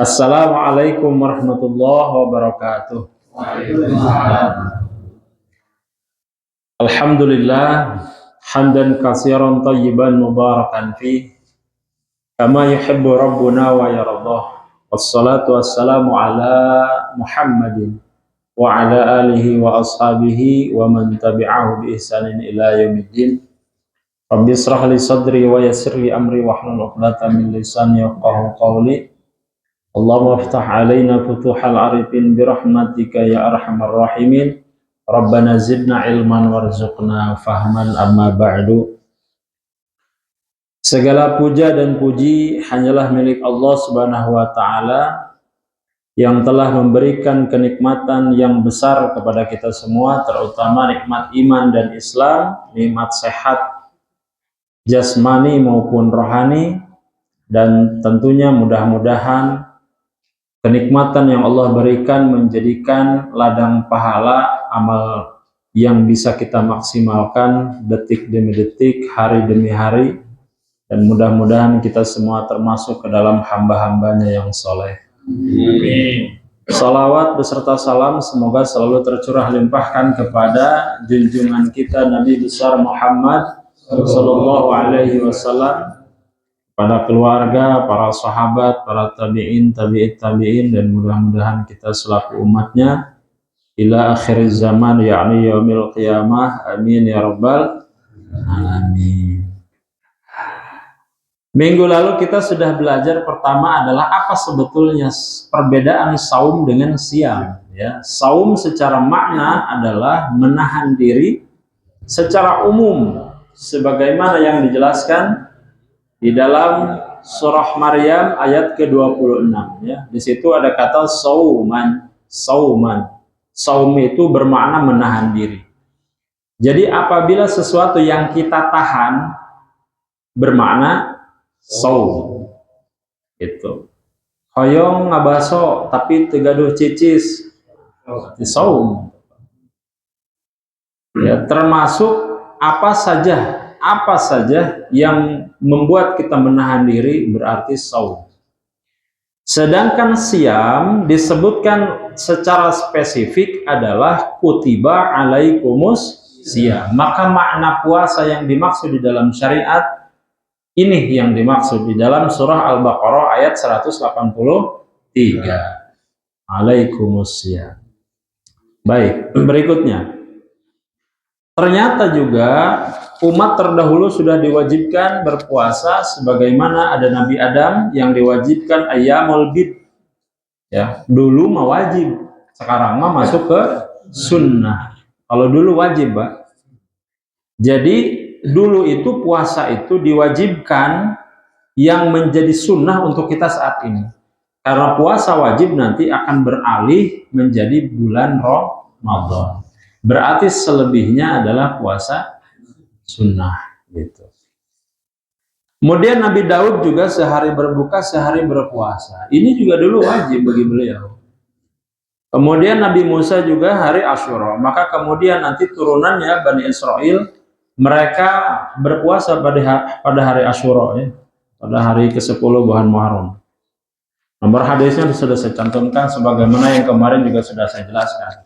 Assalamualaikum warahmatullahi wabarakatuh. Alhamdulillah hamdan katsiran thayyiban mubarakan fi kama yuhibbu rabbuna wa yardah. Wassalatu wassalamu ala Muhammadin wa ala alihi wa ashabihi wa man tabi'ahu bi ihsanin ila yaumiddin. Rabbi israh li sadri wa yassir li amri wahlul 'uqdatam min lisani yafqahu qawli. Allahumma aftah alaina futuhal arifin birahmatika ya arhamar rahimin. Rabbana zidna ilman warzuqna fahman amma ba'du. Segala puja dan puji hanyalah milik Allah Subhanahu wa taala yang telah memberikan kenikmatan yang besar kepada kita semua, terutama nikmat iman dan Islam, nikmat sehat jasmani maupun rohani, dan tentunya mudah-mudahan kenikmatan yang Allah berikan menjadikan ladang pahala amal yang bisa kita maksimalkan detik demi detik, hari demi hari, dan mudah-mudahan kita semua termasuk ke dalam hamba-hambanya yang soleh. Amin. Salawat beserta salam semoga selalu tercurah limpahkan kepada junjungan kita Nabi besar Muhammad Sallallahu Alaihi Wasallam, pada keluarga, para sahabat, para tabi'in, tabi'in, dan mudah-mudahan kita selaku umatnya ila akhir zaman, yakni yaumil qiyamah. Amin ya rabbal alamin. Minggu lalu kita sudah belajar, pertama adalah apa sebetulnya perbedaan saum dengan siam. Ya, saum secara makna adalah menahan diri secara umum, sebagaimana yang dijelaskan di dalam surah Maryam ayat ke-26, ya. Di situ ada kata sauman. Saum itu bermakna menahan diri. Jadi apabila sesuatu yang kita tahan bermakna saum. Itu. Hoyong ngabaso tapi tegaduh cicis. Di saum. Ya, termasuk apa saja yang membuat kita menahan diri berarti saum. Sedangkan siam disebutkan secara spesifik adalah kutiba alaikumus siam. Maka makna puasa yang dimaksud di dalam syariat ini yang dimaksud di dalam surah Al-Baqarah ayat 183. Alaikumus siam. Baik, berikutnya. Ternyata juga umat terdahulu sudah diwajibkan berpuasa, sebagaimana ada Nabi Adam yang diwajibkan ayyamul bid. Ya, dulu mah wajib, sekarang mah masuk ke sunnah. Kalau dulu wajib, Pak. Jadi dulu itu puasa itu diwajibkan, yang menjadi sunnah untuk kita saat ini. Karena puasa wajib nanti akan beralih menjadi bulan Ramadan. Berarti selebihnya adalah puasa sunnah, gitu. Kemudian Nabi Daud juga sehari berbuka, sehari berpuasa. Ini juga dulu wajib bagi beliau. Kemudian Nabi Musa juga hari Asyura. Maka kemudian nanti turunannya Bani Israel, mereka berpuasa pada hari Asyura, ya, pada hari ke-10 bulan Muharram. Nomor hadisnya sudah saya cantumkan sebagaimana yang kemarin juga sudah saya jelaskan.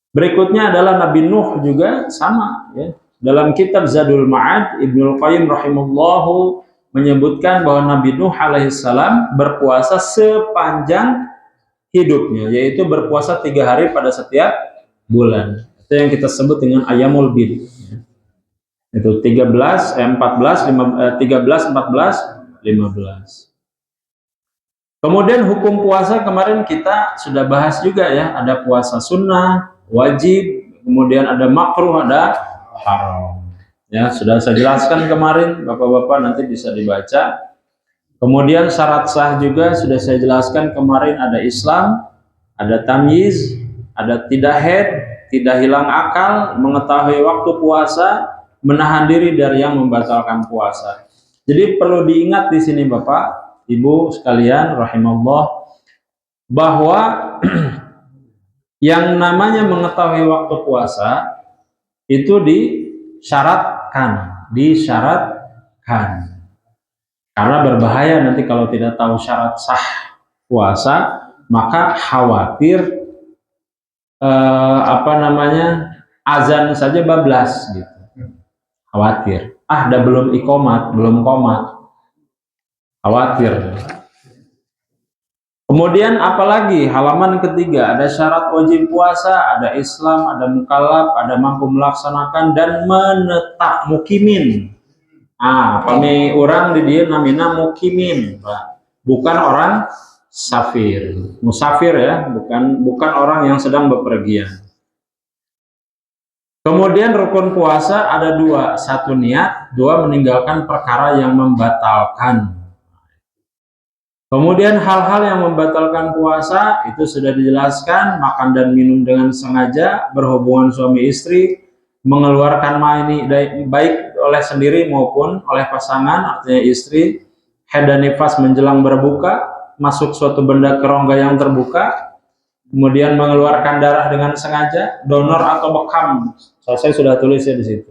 Berikutnya adalah Nabi Nuh juga sama, ya. Dalam kitab Zadul Ma'ad, Ibnul Qayyim rahimahullahu menyebutkan bahwa Nabi Nuh alaihissalam berpuasa sepanjang hidupnya, yaitu berpuasa 3 hari pada setiap bulan. Itu yang kita sebut dengan Ayyamul Bid. Itu 13, 14, 15. Kemudian hukum puasa kemarin kita sudah bahas juga, ya. Ada puasa sunnah, wajib, kemudian ada makruh, ada haram. Ya, sudah saya jelaskan kemarin, Bapak-bapak nanti bisa dibaca. Kemudian syarat sah juga sudah saya jelaskan kemarin, ada Islam, ada tamyiz, ada tidak haid, tidak hilang akal, mengetahui waktu puasa, menahan diri dari yang membatalkan puasa. Jadi perlu diingat di sini Bapak, Ibu sekalian rahimallah, bahwa yang namanya mengetahui waktu puasa itu disyaratkan. Karena berbahaya nanti kalau tidak tahu syarat sah. puasa, maka khawatir azan saja bablas gitu. Khawatir. Dah belum iqomat, belum qomat. Khawatir. Kemudian apalagi halaman ketiga, ada syarat wajib puasa, ada Islam, ada mukallaf, ada mampu melaksanakan dan menetap mukimin. Kami orang di dia namina mukimin, Pak. Bukan orang safir, musafir ya, bukan orang yang sedang bepergian. Kemudian rukun puasa ada dua, satu niat, dua meninggalkan perkara yang membatalkan. Kemudian hal-hal yang membatalkan puasa itu sudah dijelaskan, makan dan minum dengan sengaja, berhubungan suami istri, mengeluarkan mani baik oleh sendiri maupun oleh pasangan, artinya istri, haid dan nifas menjelang berbuka, masuk suatu benda ke rongga yang terbuka, kemudian mengeluarkan darah dengan sengaja, donor atau bekam. Saya sudah tulis ya di situ.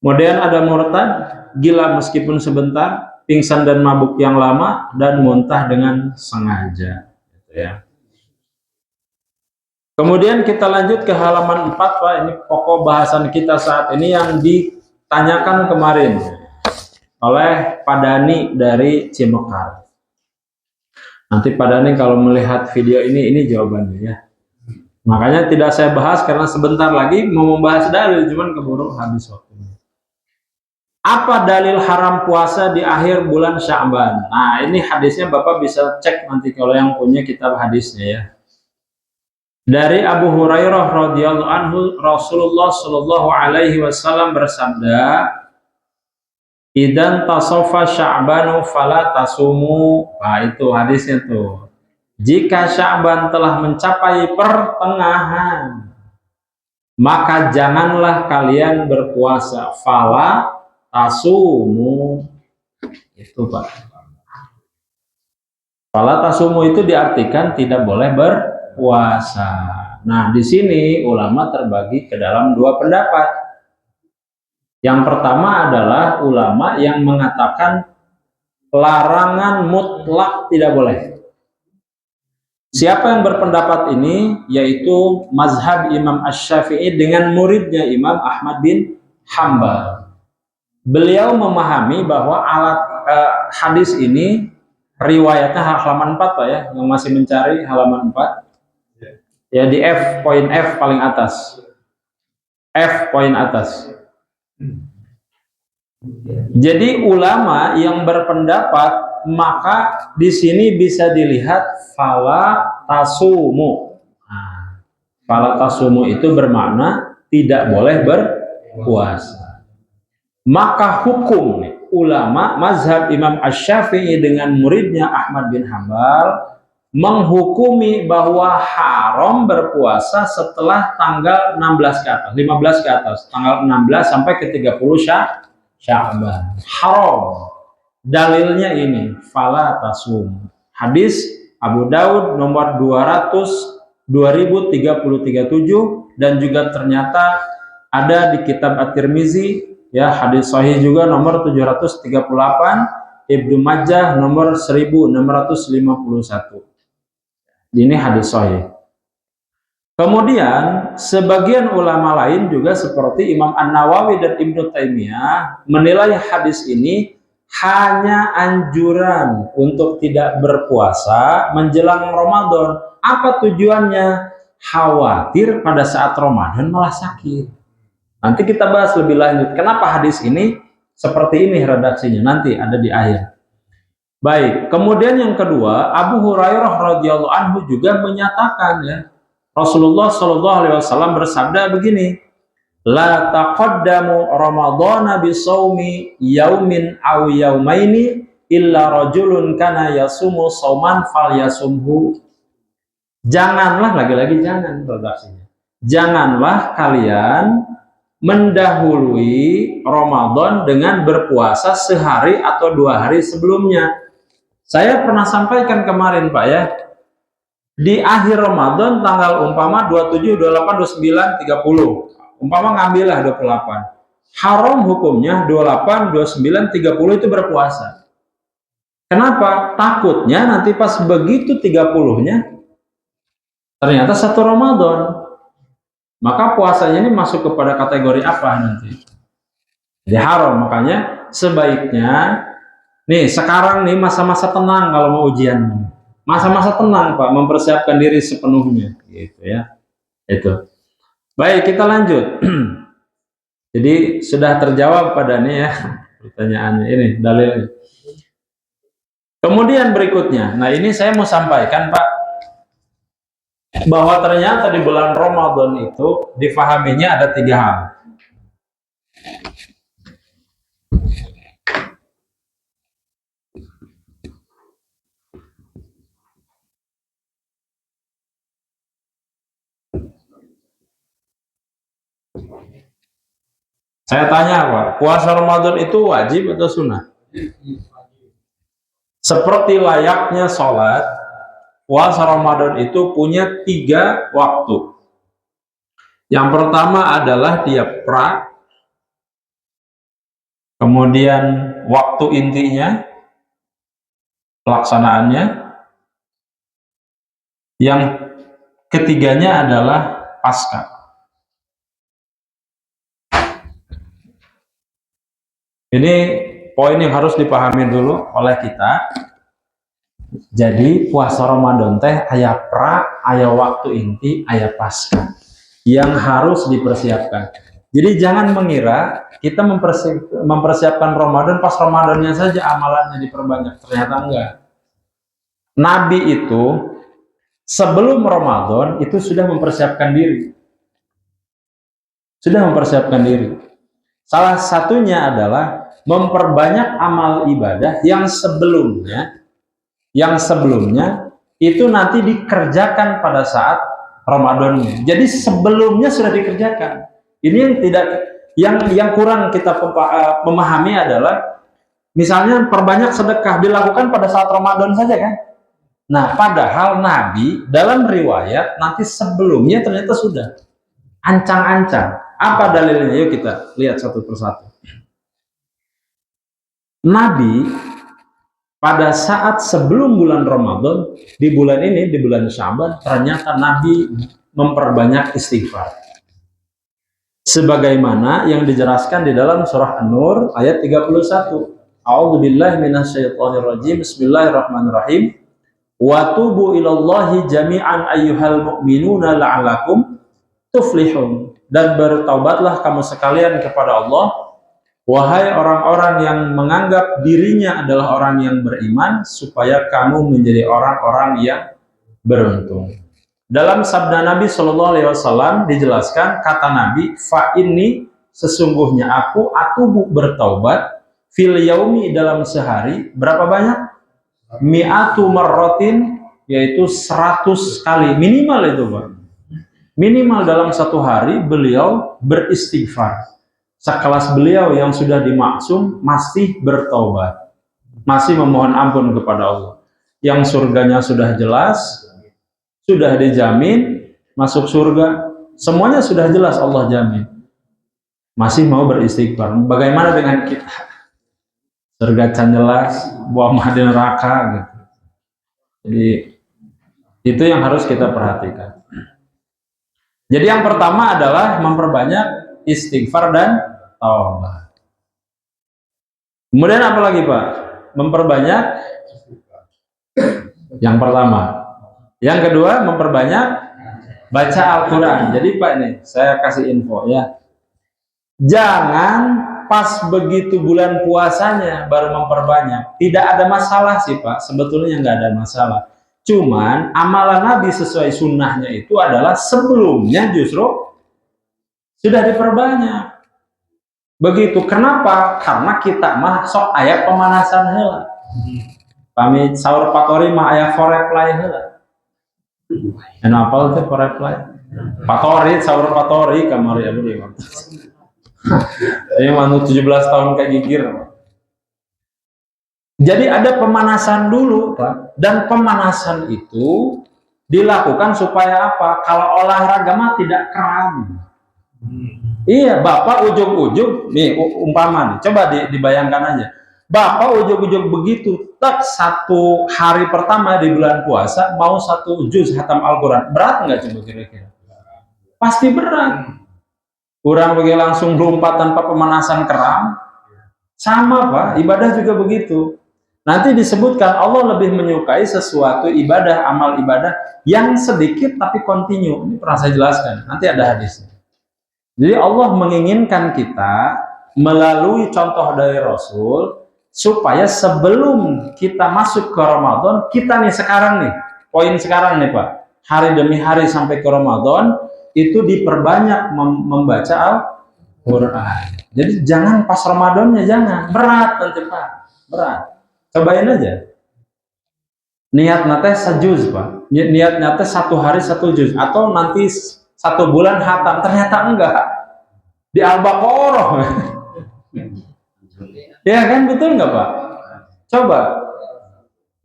Kemudian ada murtad, gila meskipun sebentar, pingsan dan mabuk yang lama, dan muntah dengan sengaja. Gitu ya. Kemudian kita lanjut ke halaman 4, Pak. Ini pokok bahasan kita saat ini yang ditanyakan kemarin oleh Pak Dani dari Cimekar. Nanti Pak Dani kalau melihat video ini jawabannya ya. Makanya tidak saya bahas karena sebentar lagi mau membahas dalil, cuman keburu habis waktunya. Apa dalil haram puasa di akhir bulan Sya'ban? Nah, ini hadisnya Bapak bisa cek nanti kalau yang punya kitab hadisnya ya. Dari Abu Hurairah radhiyallahu anhu, Rasulullah shallallahu alaihi wasallam bersabda, "Idan tasofa Sya'banu fala tasumu." Nah, itu hadisnya tuh. Jika Sya'ban telah mencapai pertengahan, maka janganlah kalian berpuasa. Fala tasumu, itu Pak. Fala tasumu itu diartikan tidak boleh berpuasa. Nah, di sini ulama terbagi ke dalam dua pendapat. Yang pertama adalah ulama yang mengatakan larangan mutlak tidak boleh. Siapa yang berpendapat ini? Yaitu mazhab Imam Asy-Syafi'i dengan muridnya Imam Ahmad bin Hambal. Beliau memahami bahwa hadis ini riwayatnya halaman 4 Pak ya, yang masih mencari halaman 4 ya, di poin F paling atas, poin atas. Jadi ulama yang berpendapat, maka di sini bisa dilihat fala tasumu. Fala tasumu itu bermakna tidak boleh berpuasa. Maka hukum ulama mazhab Imam Asy-Syafi'i dengan muridnya Ahmad bin Hambal menghukumi bahwa haram berpuasa setelah tanggal 16 ke atas, 15 ke atas, tanggal 16 sampai ke 30 Sya'ban. Haram. Dalilnya ini, fala tasum. Hadis Abu Daud nomor 2037 dan juga ternyata ada di kitab At-Tirmizi ya, hadis sahih juga nomor 738, Ibnu Majah nomor 1651. Ini hadis sahih. Kemudian sebagian ulama lain juga seperti Imam An-Nawawi dan Ibnu Taimiyah menilai hadis ini hanya anjuran untuk tidak berpuasa menjelang Ramadan. Apa tujuannya? Khawatir pada saat Ramadan malah sakit. Nanti kita bahas lebih lanjut. Kenapa hadis ini seperti ini redaksinya? Nanti ada di akhir. Baik, kemudian yang kedua, Abu Hurairah radhiyallahu anhu juga menyatakan ya, Rasulullah Shallallahu alaihi wasallam bersabda begini, la taqaddamu ramadhana bisawmi yaumin aw yaumaini illa rajulun kana yasumu sauman falyasumhu. Janganlah, lagi-lagi jangan redaksinya. Janganlah kalian mendahului Ramadan dengan berpuasa sehari atau 2 hari sebelumnya. Saya pernah sampaikan kemarin Pak ya, di akhir Ramadan tanggal umpama 27, 28, 29, 30, umpama ngambillah 28, haram hukumnya 28, 29, 30 itu berpuasa. Kenapa? Takutnya nanti pas begitu 30-nya ternyata 1 Ramadan. Maka puasanya ini masuk kepada kategori apa nanti? Jadi haram. Makanya sebaiknya nih sekarang nih masa-masa tenang kalau mau ujian. Masa-masa tenang Pak, mempersiapkan diri sepenuhnya gitu ya. Itu. Baik, kita lanjut. Jadi sudah terjawab pada nih ya pertanyaannya ini dalilnya. Kemudian berikutnya, nah ini saya mau sampaikan Pak, bahwa ternyata di bulan Ramadan itu difahaminya ada 3 hal. Saya tanya Pak, puasa Ramadan itu wajib atau sunnah? Seperti layaknya sholat, puasa Ramadan itu punya 3 waktu. Yang pertama adalah dia pra, kemudian waktu intinya, pelaksanaannya, yang ketiganya adalah pasca. Ini poin yang harus dipahami dulu oleh kita. Jadi puasa Ramadan teh aya pra, aya waktu inti, aya pasca yang harus dipersiapkan. Jadi jangan mengira kita mempersiapkan Ramadan pas Ramadannya saja amalannya diperbanyak. Ternyata enggak. Nabi itu sebelum Ramadan itu sudah mempersiapkan diri. Sudah mempersiapkan diri. Salah satunya adalah memperbanyak amal ibadah yang sebelumnya itu nanti dikerjakan pada saat Ramadannya. Jadi sebelumnya sudah dikerjakan. Ini yang kurang kita memahami adalah misalnya perbanyak sedekah dilakukan pada saat Ramadan saja kan. Nah, padahal Nabi dalam riwayat nanti sebelumnya ternyata sudah ancang-ancang. Apa dalilnya? Yuk kita lihat satu persatu. Nabi pada saat sebelum bulan Ramadan, di bulan ini, di bulan Sya'ban, ternyata Nabi memperbanyak istighfar. Sebagaimana yang dijelaskan di dalam surah An-Nur ayat 31. A'udzubillahi minasyaitonirrajim. Bismillahirrahmanirrahim. Wa tubu ilallahi jami'an ayyuhal mu'minuna la'alakum tuflihun. Dan bertaubatlah kamu sekalian kepada Allah, wahai orang-orang yang menganggap dirinya adalah orang yang beriman, supaya kamu menjadi orang-orang yang beruntung. Dalam sabda Nabi Shallallahu Alaihi Wasallam dijelaskan, kata Nabi, fa ini sesungguhnya aku atubu bertaubat fil yaumi dalam sehari berapa banyak? Mi'atu marrotin, yaitu 100 kali minimal itu Pak. Minimal dalam satu hari beliau beristighfar. Sekelas beliau yang sudah dimaksum masih bertaubat, masih memohon ampun kepada Allah. Yang surganya sudah jelas, sudah dijamin masuk surga, semuanya sudah jelas Allah jamin. Masih mau beristighfar. Bagaimana dengan kita? Surga can jelas, buah mah di neraka gitu. Jadi itu yang harus kita perhatikan. Jadi yang pertama adalah memperbanyak istighfar dan taubat. Kemudian apa lagi Pak? Memperbanyak yang pertama. Yang kedua memperbanyak baca Al-Quran. Jadi Pak ini saya kasih info ya. Jangan pas begitu bulan puasanya baru memperbanyak. Tidak ada masalah sih Pak. Sebetulnya nggak ada masalah. Cuman amalan Nabi sesuai sunnahnya itu adalah sebelumnya justru sudah diperbanyak. Begitu. Kenapa? Karena kita mah sok ayat pemanasan heula. Kami sahur patori mah ayat foreplay heula. Kenapa itu foreplay? Patori, sahur patori kamari abdi. Ini manu 17 tahun kayak gigir. Jadi ada pemanasan dulu, Pak. Dan pemanasan itu dilakukan supaya apa? Kalau olahraga mah tidak kram. Iya, Bapak ujung-ujung nih umpama nih, coba dibayangkan aja. Bapak ujuk-ujuk begitu, tak satu hari pertama di bulan puasa mau 1 juz hatam Al-Quran, berat nggak coba kira-kira? Pasti berat. Kurang bagi langsung lompat tanpa pemanasan keram, sama Pak, ibadah juga begitu. Nanti disebutkan Allah lebih menyukai sesuatu ibadah, amal ibadah yang sedikit tapi kontinu. Ini pernah saya jelaskan, nanti ada hadisnya. Jadi Allah menginginkan kita melalui contoh dari Rasul supaya sebelum kita masuk ke Ramadan, kita nih sekarang nih, poin sekarang nih Pak, hari demi hari sampai ke Ramadan itu diperbanyak membaca Al-Quran. Jadi jangan pas Ramadannya, jangan berat nanti Pak, berat. Cobain aja. Niat nate sajuz Pak, niat nate 1 hari 1 juz, atau nanti 1 bulan hatam, ternyata enggak di Al-Baqarah. Ya kan, betul nggak Pak? Coba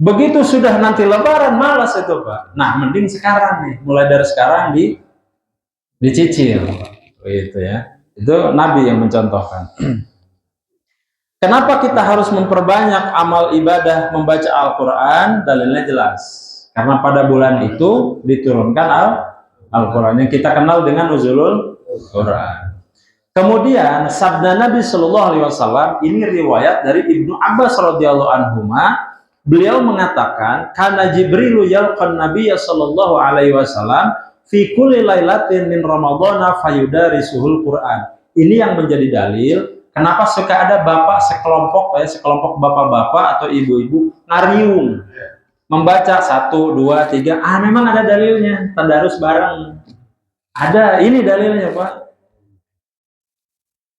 begitu sudah nanti Lebaran malas itu Pak. Nah mending sekarang nih, mulai dari sekarang dicicil gitu ya. Itu Nabi yang mencontohkan. Kenapa kita harus memperbanyak amal ibadah membaca Al-Quran? Dalilnya jelas. Karena pada bulan itu diturunkan Al-Quran yang kita kenal dengan nuzulul Quran. Kemudian sabda Nabi Shallallahu Alaihi Wasallam ini riwayat dari Ibnu Abbas radhiyallahu anhuma. Beliau mengatakan, karena Jibrilu yalqan Nabiya Shallallahu Alaihi Wasallam fi kulli lailatin min Ramadhana fayudarisuhul Quran. Ini yang menjadi dalil kenapa suka ada bapak sekelompok bapak-bapak atau ibu-ibu ngariung membaca 1, 2, 3. Memang ada dalilnya, tadarus bareng. Ada, ini dalilnya Pak.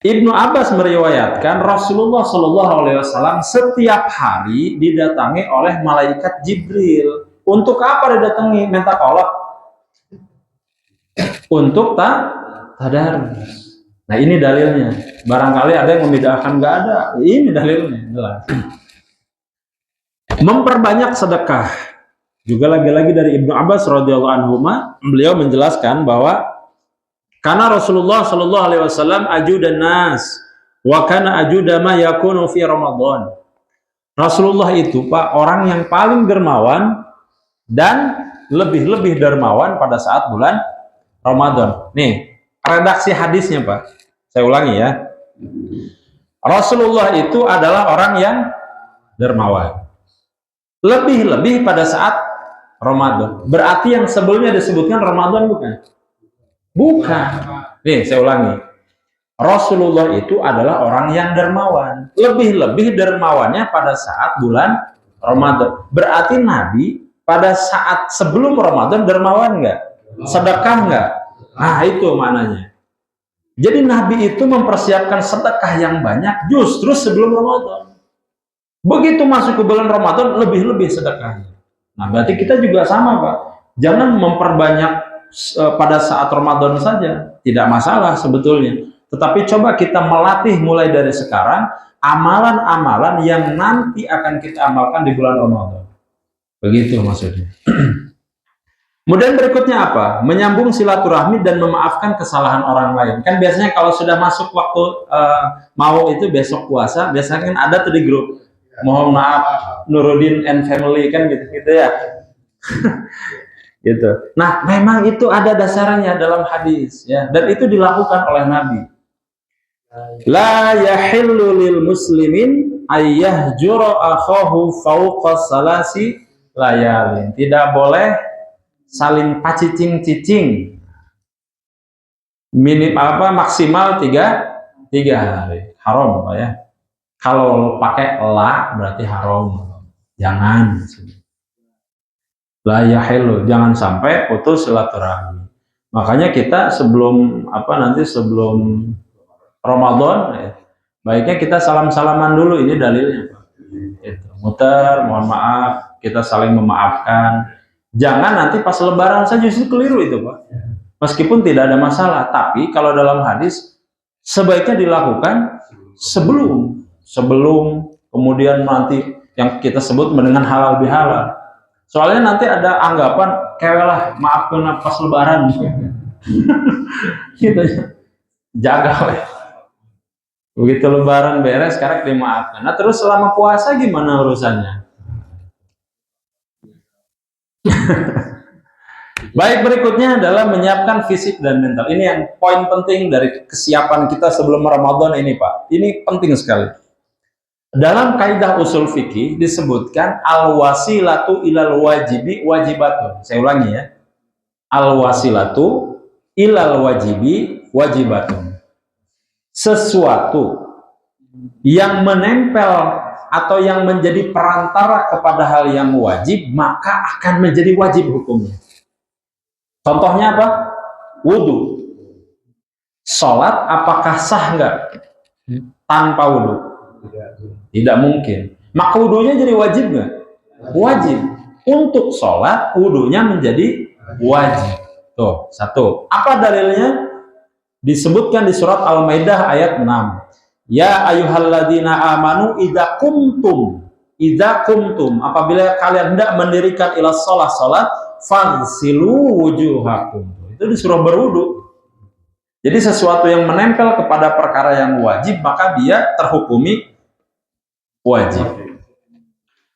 Ibnu Abbas meriwayatkan Rasulullah Shallallahu Alaihi Wasallam setiap hari didatangi oleh malaikat Jibril. Untuk apa didatangi? Minta kolak. Untuk tadarus. Nah ini dalilnya. Barangkali ada yang membedakan, nggak ada. Ini dalilnya. Jelas. Memperbanyak sedekah. Juga lagi-lagi dari Ibnu Abbas radhiyallahu anhu, beliau menjelaskan bahwa karena Rasulullah Shallallahu Alaihi Wasallam ajudan nas, wa kana ajudama yakunu fi Ramadan. Rasulullah itu Pak orang yang paling dermawan dan lebih-lebih dermawan pada saat bulan Ramadan. Nih redaksi hadisnya Pak, saya ulangi ya. Rasulullah itu adalah orang yang dermawan, lebih-lebih pada saat Ramadan. Berarti yang sebelumnya disebutkan Ramadan bukan? Bukan. Nih, saya ulangi. Rasulullah itu adalah orang yang dermawan. Lebih-lebih dermawannya pada saat bulan Ramadan. Berarti Nabi pada saat sebelum Ramadan dermawan nggak? Sedekah nggak? Nah, itu maknanya. Jadi Nabi itu mempersiapkan sedekah yang banyak justru sebelum Ramadan. Begitu masuk ke bulan Ramadan, lebih-lebih sedekahnya. Nah, berarti kita juga sama, Pak. Jangan memperbanyak pada saat Ramadan saja, tidak masalah sebetulnya. Tetapi coba kita melatih mulai dari sekarang amalan-amalan yang nanti akan kita amalkan di bulan Ramadan. Begitu maksudnya. Kemudian berikutnya apa? Menyambung silaturahmi dan memaafkan kesalahan orang lain. Kan biasanya kalau sudah masuk waktu mau itu besok puasa, biasanya kan ada tuh di grup. Mohon maaf Nuruddin and family kan gitu ya. Gitu. Nah, memang itu ada dasarnya dalam hadis ya, dan itu dilakukan oleh Nabi. La yahillu lil muslimin ayyahjura akhahu fawqa salasi layalin. Tidak boleh saling pacicing-cicing. Maksimal 3 hari. Haram Pak ya. Kalau pakai la berarti haram. Jangan. La yahillu, jangan sampai putus silaturahmi. Makanya kita sebelum sebelum Ramadan ya, baiknya kita salam-salaman dulu, ini dalilnya Pak. Itu. Muter, mohon maaf, kita saling memaafkan. Jangan nanti pas lebaran saja, justru keliru itu Pak. Meskipun tidak ada masalah, tapi kalau dalam hadis sebaiknya dilakukan sebelum kemudian nanti yang kita sebut dengan halal bihalal. Soalnya nanti ada anggapan kewelah maafkan pas lebaran gitu. Jaga. Begitu lebaran beres, sekarang dimaafkan. Nah, terus selama puasa gimana urusannya? Baik, berikutnya adalah menyiapkan fisik dan mental. Ini yang poin penting dari kesiapan kita sebelum Ramadan ini, Pak. Ini penting sekali. Dalam kaidah usul fikih disebutkan al-wasilatu ilal wajibi wajibatun. Saya ulangi ya. Al-wasilatu ilal wajibi wajibatun. Sesuatu yang menempel atau yang menjadi perantara kepada hal yang wajib, maka akan menjadi wajib hukumnya. Contohnya apa? Wudhu. Sholat apakah sah nggak tanpa wudhu? Tidak mungkin. Maka wudhunya jadi wajib nggak? Wajib. Untuk sholat wudhunya menjadi wajib. Tuh, satu. Apa dalilnya? Disebutkan di surat Al-Maidah ayat 6. Ya ayyuhalladzina amanu idza kumtum apabila kalian hendak mendirikan ila salat fagsilu wujuhakum. Itu disuruh berwudu. Jadi sesuatu yang menempel kepada perkara yang wajib maka dia terhukumi wajib.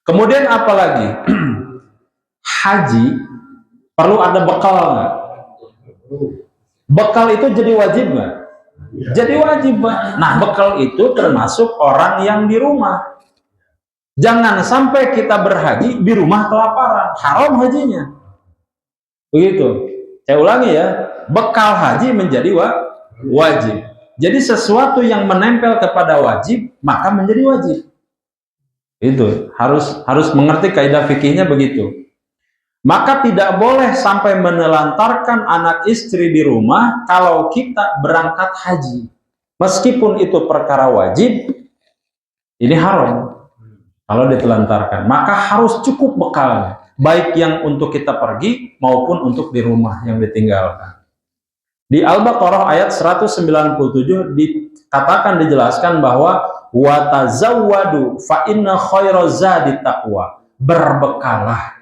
Kemudian apalagi? Haji perlu ada bekal nggak? Bekal itu jadi wajib nggak? Jadi wajib. Nah, bekal itu termasuk orang yang di rumah. Jangan sampai kita berhaji di rumah kelaparan, haram hajinya. Begitu. Saya ulangi ya, bekal haji menjadi wajib. Jadi sesuatu yang menempel kepada wajib maka menjadi wajib. Itu harus mengerti kaidah fikihnya begitu. Maka tidak boleh sampai menelantarkan anak istri di rumah kalau kita berangkat haji. Meskipun itu perkara wajib, ini haram kalau ditelantarkan. Maka harus cukup bekalnya, baik yang untuk kita pergi maupun untuk di rumah yang ditinggalkan. Di Al-Baqarah ayat 197 dikatakan, dijelaskan bahwa wa tazawwadu fa inna khairaz zadi taqwa. Berbekalah.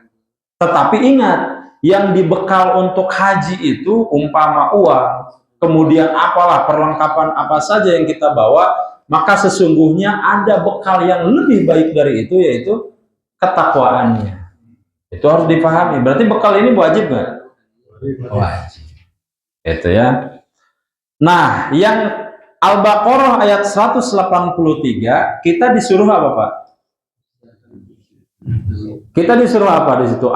Tetapi ingat, yang dibekal untuk haji itu umpama uang, kemudian apalah perlengkapan apa saja yang kita bawa, maka sesungguhnya ada bekal yang lebih baik dari itu, yaitu ketakwaannya. Itu harus dipahami. Berarti bekal ini wajib nggak? Wajib. Itu ya. Nah, yang Al-Baqarah ayat 183, kita disuruh apa, Pak? Kita disuruh apa di situ?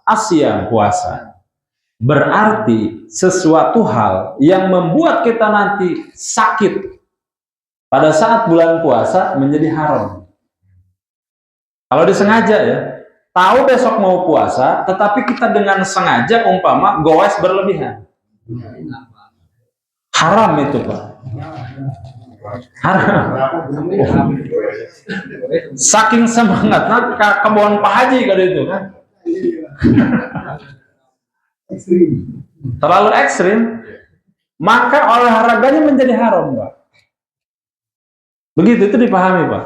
Asyam, puasa. Berarti sesuatu hal yang membuat kita nanti sakit pada saat bulan puasa menjadi haram. Kalau disengaja ya, tahu besok mau puasa, tetapi kita dengan sengaja umpama goes berlebihan. Haram itu, Pak. Haram. Saking semangatnya kebon Pak Haji kalau itu kan. Terlalu ekstrim, maka olahraganya menjadi haram, Pak. Begitu itu dipahami, Pak.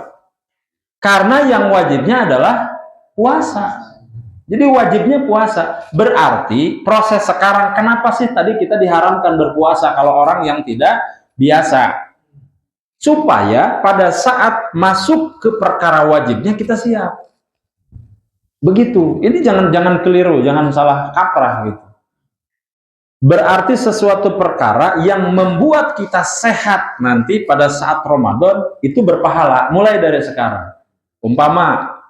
Karena yang wajibnya adalah puasa. Jadi wajibnya puasa. Berarti proses sekarang, kenapa sih tadi kita diharamkan berpuasa kalau orang yang tidak biasa? Supaya pada saat masuk ke perkara wajibnya kita siap. Begitu. Ini jangan keliru, jangan salah kaprah gitu. Berarti sesuatu perkara yang membuat kita sehat nanti pada saat Ramadan itu berpahala mulai dari sekarang. Umpama,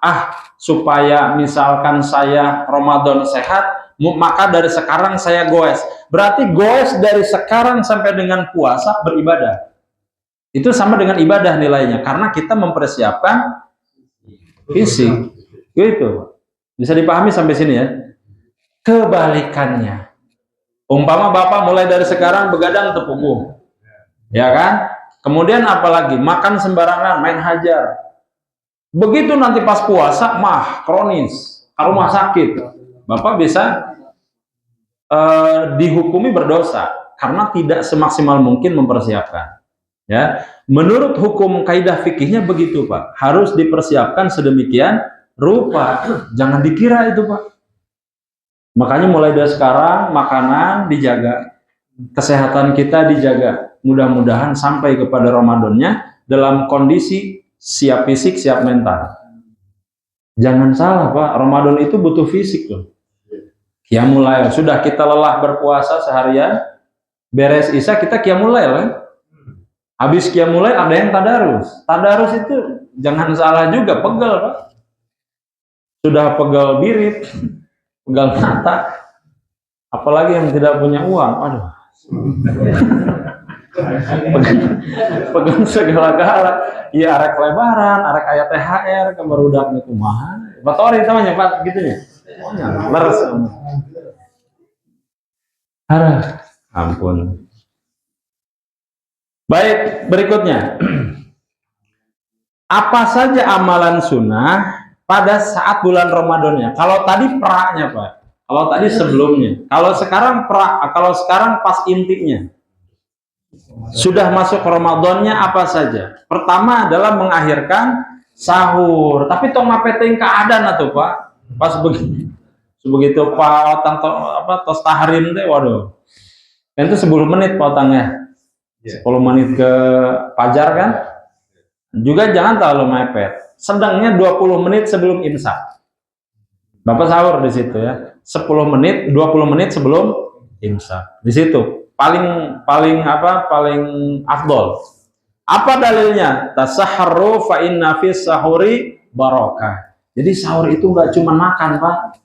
supaya misalkan saya Ramadan sehat, maka dari sekarang saya goes. Berarti goes dari sekarang sampai dengan puasa beribadah. Itu sama dengan ibadah nilainya, karena kita mempersiapkan fisik. Gitu. Bisa dipahami sampai sini ya? Kebalikannya. Umpama Bapak mulai dari sekarang begadang tepunggu. Ya kan? Kemudian apalagi? Makan sembarangan, main hajar. Begitu nanti pas puasa, kronis, ke rumah sakit. Bapak bisa dihukumi berdosa karena tidak semaksimal mungkin mempersiapkan. Ya, menurut hukum kaidah fikihnya begitu, Pak. Harus dipersiapkan sedemikian rupa. Jangan dikira itu, Pak. Makanya mulai dari sekarang makanan dijaga, kesehatan kita dijaga. mudah-mudahan sampai kepada Ramadannya dalam kondisi siap fisik, siap mental. Jangan salah Pak, Ramadan itu butuh fisik loh. Qiyamul Lail, sudah kita lelah berpuasa seharian, beres Isya kita Qiyamul Lail kan? Habis Qiyamul Lail ada yang tadarus. Tadarus itu jangan salah juga, pegel Pak. Sudah pegel birit, pegel mata, apalagi yang tidak punya uang, aduh. Pegang segala-gala, iya arek lebaran, arek ayat THR, kamar udah kumaha. Batori namanya Pak, gitu ya. Leres. Ampun. Baik, berikutnya. Apa saja amalan sunnah pada saat bulan Ramadannya? Kalau tadi praknya Pak, kalau tadi sebelumnya, kalau sekarang pas intinya. Sudah masuk Ramadannya apa saja? Pertama adalah mengakhirkan sahur. Tapi tong mapeting keadaan atau Pak. Pas begitu Pak otang tos tahrim teh, waduh. Itu 10 menit potangnya. 10 menit ke fajar kan? Juga jangan terlalu mepet. Sedangnya 20 menit sebelum imsak. Bapak sahur di situ ya. 10 menit, 20 menit sebelum imsak. Di situ. Paling afdol. Apa dalilnya? Tasahharu fa inna fis sahuri barakah. Jadi sahur itu nggak cuma makan, Pak.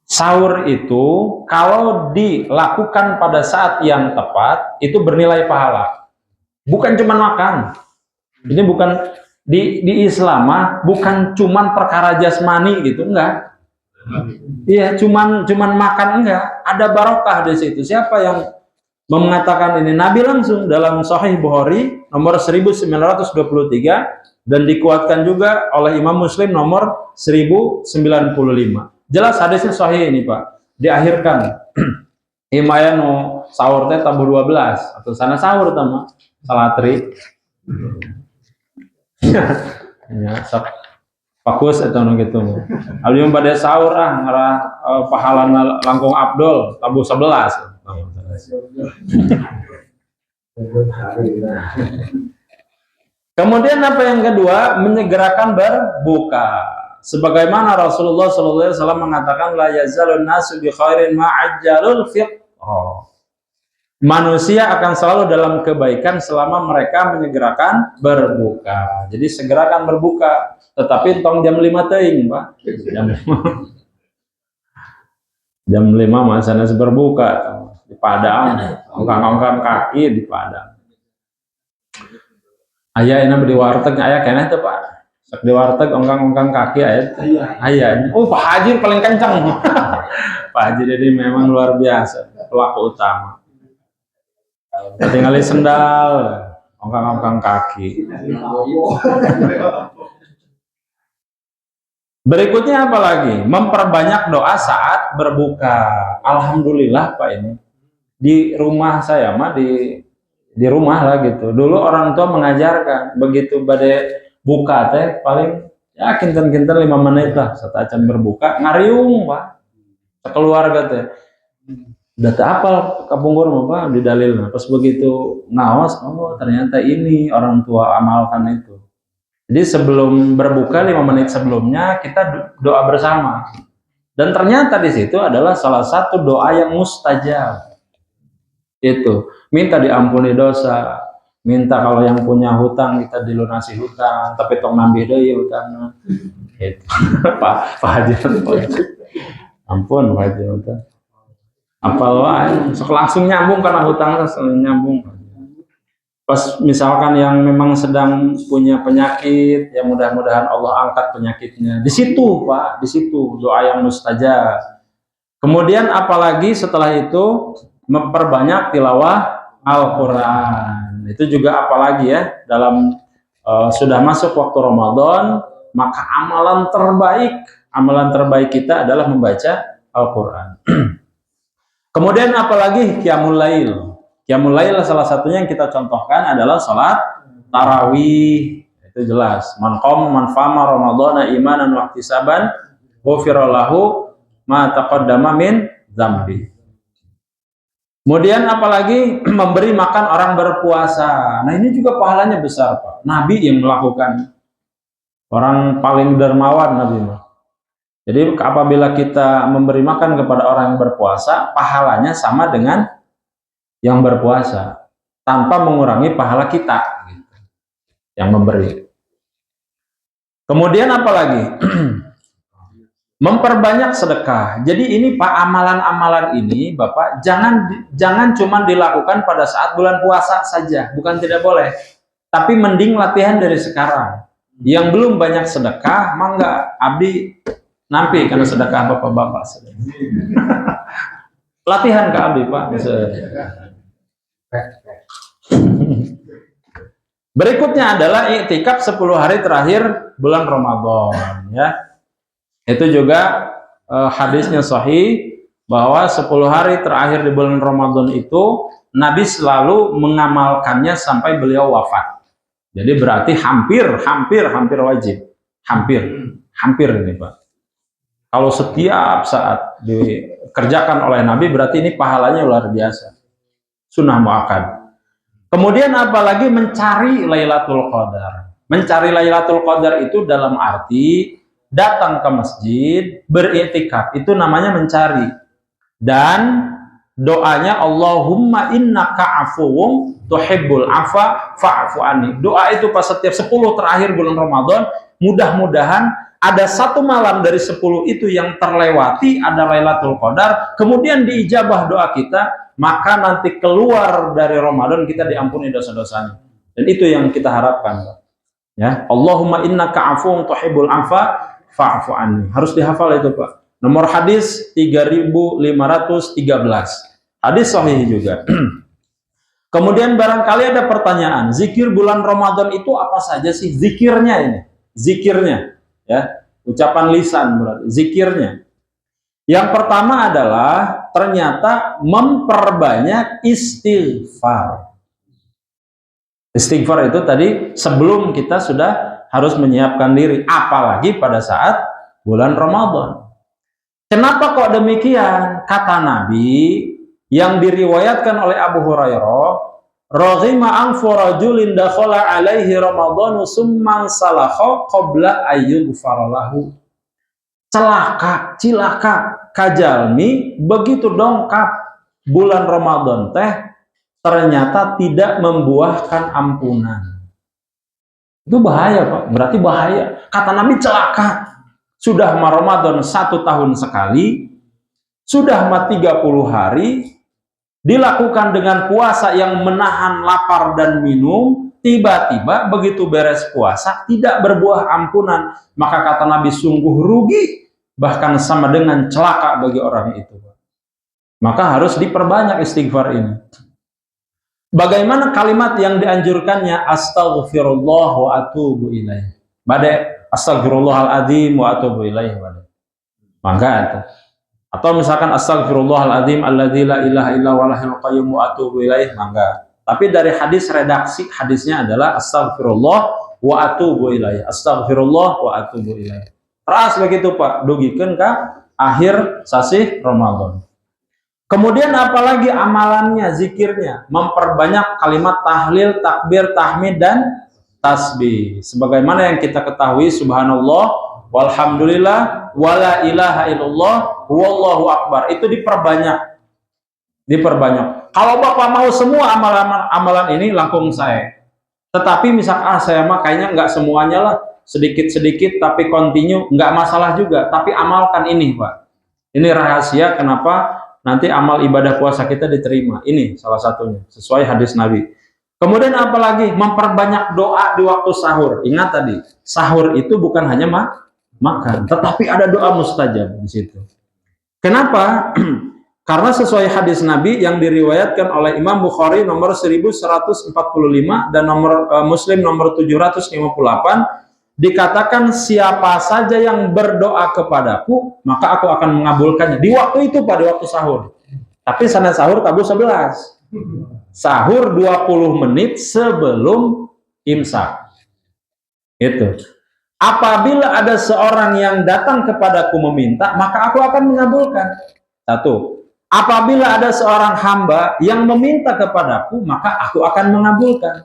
Sahur itu kalau dilakukan pada saat yang tepat itu bernilai pahala. Bukan cuma makan. Ini bukan di Islam bukan cuma perkara jasmani gitu, enggak. Iya, cuman makan enggak, ada barokah di situ. Siapa yang mengatakan ini? Nabi langsung dalam Sahih Bukhari nomor 1923 dan dikuatkan juga oleh Imam Muslim nomor 1095. Jelas hadisnya sahih ini Pak. Diakhirkan Himayano sahur teh tabu 12 atau sana sahur tama salatri. Ya, fokus atau gitu. Abdi pada sahur ngarah pahala langkung Abdul tabu 11. Kemudian apa yang kedua? Menyegerakan berbuka. Sebagaimana Rasulullah SAW mengatakan la yazalun nasu bi khairin ma'ajjalul fitr. Manusia akan selalu dalam kebaikan selama mereka menyegerakan berbuka. Jadi segerakan berbuka. Tetapi tong jam 5 teuing, Pak. Jam 5 masana berbuka di Padang, ongkang-ongkang kaki di Padang. Aya enak di warteg aya keneh teh, Pak. Sak di warteg ongkang-ongkang kaki aya. Oh, Pak Haji paling kencang. Pak Haji jadi memang luar biasa, pelaku utama. Tinggalin sendal, ongkang-ongkang kaki. Berikutnya apa lagi? Memperbanyak doa saat berbuka. Alhamdulillah Pak ini. Di rumah saya di rumah lah gitu. Dulu orang tua mengajarkan begitu badai buka teh paling ya kinten-kinten 5 menit lah satacam berbuka ngariung Pak. Keluarga teh. Udah tak apal kapungkur Pak di dalilnya. Pas begitu ngawas, oh ternyata ini orang tua amalkan itu. Jadi sebelum berbuka 5 menit sebelumnya kita doa bersama. Dan ternyata di situ adalah salah satu doa yang mustajab. Itu minta diampuni dosa, minta kalau yang punya hutang kita dilunasi hutang, tapi tong nambih deui hutangna. Itu. Pak Haji. Ampun Pak Haji hutang. Apal wae, sok langsung nyambung karena hutang nyambung. Pas misalkan yang memang sedang punya penyakit, ya mudah-mudahan Allah angkat penyakitnya. Di situ Pak, di situ doa yang mustajab. Kemudian apalagi setelah itu memperbanyak tilawah Al-Quran. Itu juga apalagi ya dalam sudah masuk waktu Ramadan, maka amalan terbaik kita adalah membaca Al-Quran. Kemudian apalagi Qiyamul Lail. Qiyamul Lail salah satunya yang kita contohkan adalah salat tarawih. Itu jelas. Man qama man fama ramadhana imanan wa ihtisaban ghufira lahu ma taqaddama min dzambi. Kemudian apalagi memberi makan orang berpuasa. Nah ini juga pahalanya besar, Pak. Nabi yang melakukan, orang paling dermawan Nabi. Jadi apabila kita memberi makan kepada orang yang berpuasa, pahalanya sama dengan yang berpuasa, tanpa mengurangi pahala kita gitu, yang memberi. Kemudian apalagi? Memperbanyak sedekah. Jadi ini Pak, amalan-amalan ini Bapak jangan cuma dilakukan pada saat bulan puasa saja, bukan tidak boleh. Tapi mending latihan dari sekarang. Yang belum banyak sedekah, mangga abdi nampi karena sedekah Bapak-bapak. Latihan ke abdi Pak. Berikutnya adalah iktikaf 10 hari terakhir bulan Ramadan ya. Itu juga hadisnya sahih bahwa 10 hari terakhir di bulan Ramadan itu Nabi selalu mengamalkannya sampai beliau wafat. Jadi berarti hampir wajib. Hampir ini Pak. Kalau setiap saat dikerjakan oleh Nabi berarti ini pahalanya luar biasa. Sunnah muakkad. Kemudian apalagi mencari Lailatul Qadar. Mencari Lailatul Qadar itu dalam arti datang ke masjid, beriktikaf, itu namanya mencari. Dan doanya Allahumma innaka afuwum tuhibbul afa fa'fu anni. Doa itu pas setiap 10 terakhir bulan Ramadan, mudah-mudahan ada satu malam dari 10 itu yang terlewati, ada Lailatul Qadar, kemudian diijabah doa kita, maka nanti keluar dari Ramadan kita diampuni dosa-dosanya. Dan itu yang kita harapkan. Ya, Allahumma innaka afuwum tuhibbul afa fa'fu anni. Harus dihafal itu Pak. Nomor hadis 3513. Hadis sahih juga. Kemudian barangkali ada pertanyaan, zikir bulan Ramadan itu apa saja sih? Zikirnya ini. Zikirnya ya. Ucapan lisan berarti zikirnya. Yang pertama adalah ternyata memperbanyak istighfar. Istighfar itu tadi sebelum kita sudah harus menyiapkan diri, apalagi pada saat bulan Ramadan. Kenapa kok demikian? Kata Nabi yang diriwayatkan oleh Abu Hurairah, "Raghima anfu rajulin dakhala alaihi Ramadhanu summa salakha qabla ayyughfara lahu." Cilaka kajalmi begitu dongkap bulan Ramadan teh ternyata tidak membuahkan ampunan. Itu bahaya Pak, berarti bahaya. Kata Nabi celaka. Sudah Ramadan 1 tahun sekali, sudah 30 hari, dilakukan dengan puasa yang menahan lapar dan minum, tiba-tiba begitu beres puasa, tidak berbuah ampunan. Maka kata Nabi sungguh rugi, bahkan sama dengan celaka bagi orang itu. Maka harus diperbanyak istighfar ini. Bagaimana kalimat yang dianjurkannya? Astaghfirullah wa atubu ilaih. Bade astaghfirullahaladzim wa atubu ilaih. Maka itu. Atau misalkan astaghfirullahaladzim alladzi la ilaha illa huwal qayyum wa atubu ilaih. Maka. Tapi dari hadis redaksi hadisnya adalah astaghfirullah wa atubu ilaih. Astaghfirullah wa atubu ilaih. Ras begitu Pak, dugikeun ka akhir sasih Ramadan. Kemudian apalagi amalannya, zikirnya, memperbanyak kalimat tahlil, takbir, tahmid, dan tasbih. Sebagaimana yang kita ketahui, subhanallah, walhamdulillah, wala ilaha illallah, wallahu akbar. Itu diperbanyak. Diperbanyak. Kalau Bapak mau semua amalan ini, langkung saya. Tetapi misalkan, saya mah kayaknya nggak semuanya lah. Sedikit-sedikit, tapi continue, nggak masalah juga. Tapi amalkan ini, Pak. Ini rahasia kenapa nanti amal ibadah puasa kita diterima. Ini salah satunya, sesuai hadis Nabi. Kemudian apalagi memperbanyak doa di waktu sahur. Ingat tadi, sahur itu bukan hanya makan, tetapi ada doa mustajab di situ. Kenapa? Karena sesuai hadis Nabi yang diriwayatkan oleh Imam Bukhari nomor 1145 dan nomor Muslim nomor 758, dikatakan siapa saja yang berdoa kepadaku maka aku akan mengabulkannya di waktu itu pada waktu sahur. Tapi sana sahur tabu 11. Sahur 20 menit sebelum imsak. Itu. Apabila ada seorang yang datang kepadaku meminta, maka aku akan mengabulkan. Satu. apabila ada seorang hamba yang meminta kepadaku, maka aku akan mengabulkan.